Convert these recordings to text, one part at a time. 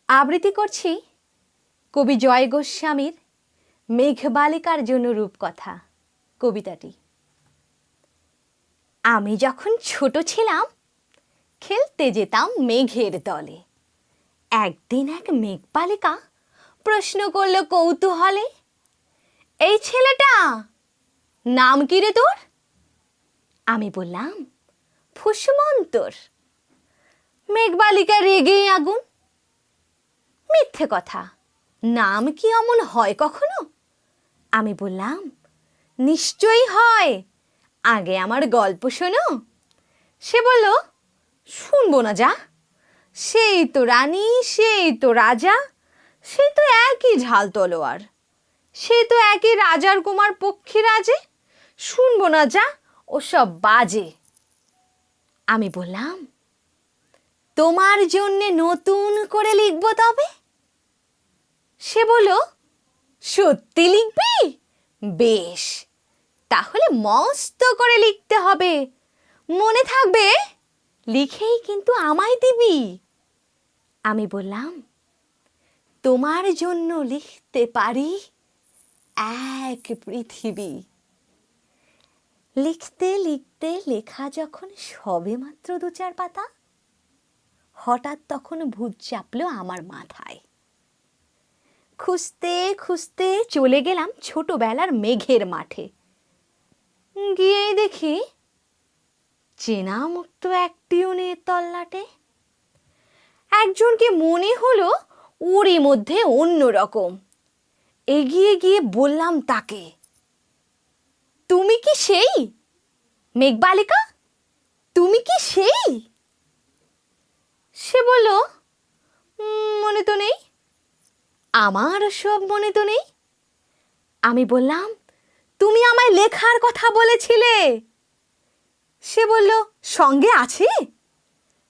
আবৃত্তি করছি কবি জয় গোস্বামীর মেঘবালিকার জন্য রূপকথা কবিতাটি। আমি যখন ছোট ছিলাম খেলতে যেতাম মেঘের দলে। একদিন এক মেঘবালিকা প্রশ্ন করল কৌতূহলে, এই ছেলেটা নাম কি রে তোর? আমি বললাম, ফুসমন্তর। মেঘবালিকা রেগে আগুন, মিথ্যে কথা, নাম কি অমন হয় কখনো? আমি বললাম, নিশ্চয়ই হয়, আগে আমার গল্প শোনো। সে বলল, শুনবো না যা, সেই তো রানী, সেই তো রাজা, সেই তো একই ঝাল তলোয়ার, সেই তো একই রাজার কুমার পক্ষীরাজে, শুনবো না যা, ওসব বাজে। আমি বললাম, তোমার জন্যে নতুন করে লিখবো তবে। সে বলল, সত্যি লিখবি? বেশ, তাহলে মস্ত করে লিখতে হবে, মনে থাকবে, লিখেই কিন্তু আমায় দিবি। আমি বললাম, তোমার জন্য লিখতে পারি এক পৃথিবী। লিখতে লিখতে লেখা যখন সবে মাত্র 2-4 পাতা, হঠাৎ তখন ভূত চাপলো আমার মাথায়। খুঁজতে খুঁজতে চলে গেলাম ছোটবেলার মেঘের মাঠে। গিয়েই দেখি চেনা মুখ তো একটিও নেই তল্লাটে। একজনকে মনে হলো ওরই মধ্যে অন্যরকম। এগিয়ে গিয়ে বললাম তাকে, তুমি কি সেই মেঘবালিকা? তুমি কি সেই? সে বলল, মনে তো নেই। আমার সব মনে তো নেই। আমি বললাম, তুমি আমায় লেখার কথা বলেছিলে। সে বলল, সঙ্গে আছে,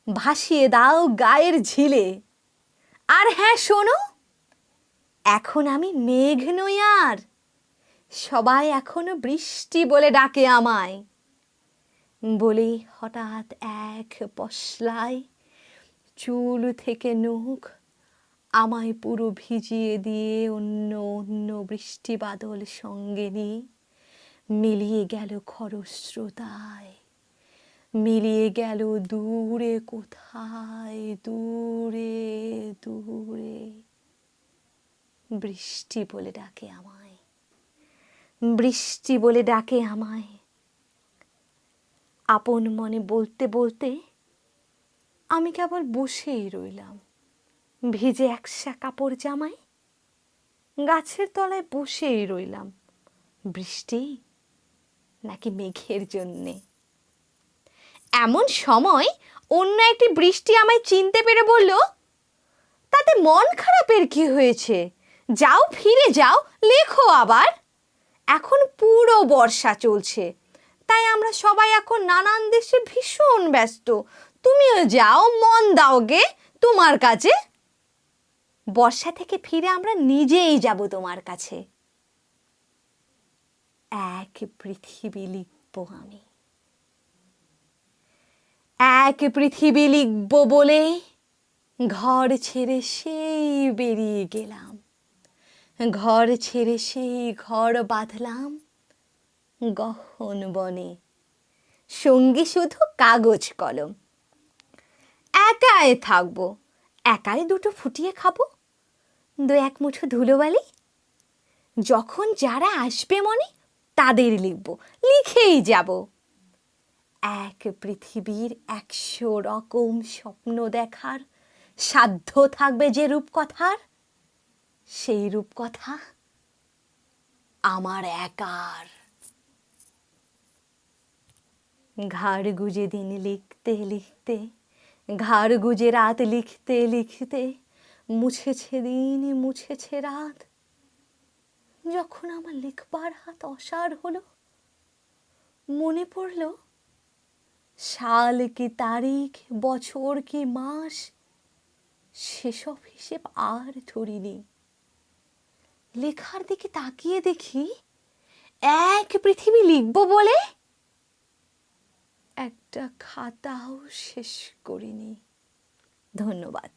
ভাসিয়ে দাও গায়ের ঝিলে। আর হ্যাঁ শোনো, এখন আমি মেঘ নই আর, সবাই এখনো বৃষ্টি বলে ডাকে আমায়। বলে হঠাৎ এক পশলায় চুল থেকে নখ আমায় পুরো ভিজিয়ে দিয়ে অন্য অন্য বৃষ্টি বাদল সঙ্গে নিয়ে মিলিয়ে গেল খরস্রোতায়, মিলিয়ে গেল দূরে কোথায়, দূরে দূরে। বৃষ্টি বলে ডাকে আমায়, বৃষ্টি বলে ডাকে আমায়। আপন মনে বলতে বলতে আমি কেবল বসেই রইলাম, ভিজে একসা কাপড় জামায় গাছের তলায় বসেই রইলাম। বৃষ্টি নাকি মেঘের জন্যে? এমন সময় অন্য একটি বৃষ্টি আমায় চিনতে পেরে বলল, তাতে মন খারাপের কি হয়েছে? যাও, ফিরে যাও, লেখো আবার। এখন পুরো বর্ষা চলছে, তাই আমরা সবাই এখন নানান দেশে ভীষণ ব্যস্ত। তুমিও যাও, মন দাও গে তোমার কাছে। বর্ষা থেকে ফিরে আমরা নিজেই যাব তোমার কাছে। এক পৃথিবী লিখব আমি, এক পৃথিবী লিখব বলে ঘর ছেড়ে সেই বেরিয়ে গেলাম। ঘর ছেড়ে সেই ঘর বাঁধলাম গহন বনে, সঙ্গে শুধু কাগজ কলম। একাই থাকবো, একাই দুটো ফুটিয়ে খাবো, 2-1 মুঠো ধুলোবালি। যখন যারা আসবে মনে তাদের লিখব, লিখেই যাব। এক পৃথিবীর 100 রকম স্বপ্ন দেখার সাধ্য থাকবে যে রূপকথার, সেই রূপকথা আমার একার। ঘাড় গুজে দিন লিখতে লিখতে, ঘাড় গুজে রাত লিখতে লিখতে, মুছেছে দিন, মুছেছে রাত। যখন আমার লিখবার হাত অসাড় হলো, মনে পড়ল সাল কি তারিখ, বছর কি মাস, সেসব হিসেব আর ধরিনি। লেখার দিকে তাকিয়ে দেখি এক পৃথিবী লিখব বলে একটা খাতাও শেষ করিনি। ধন্যবাদ।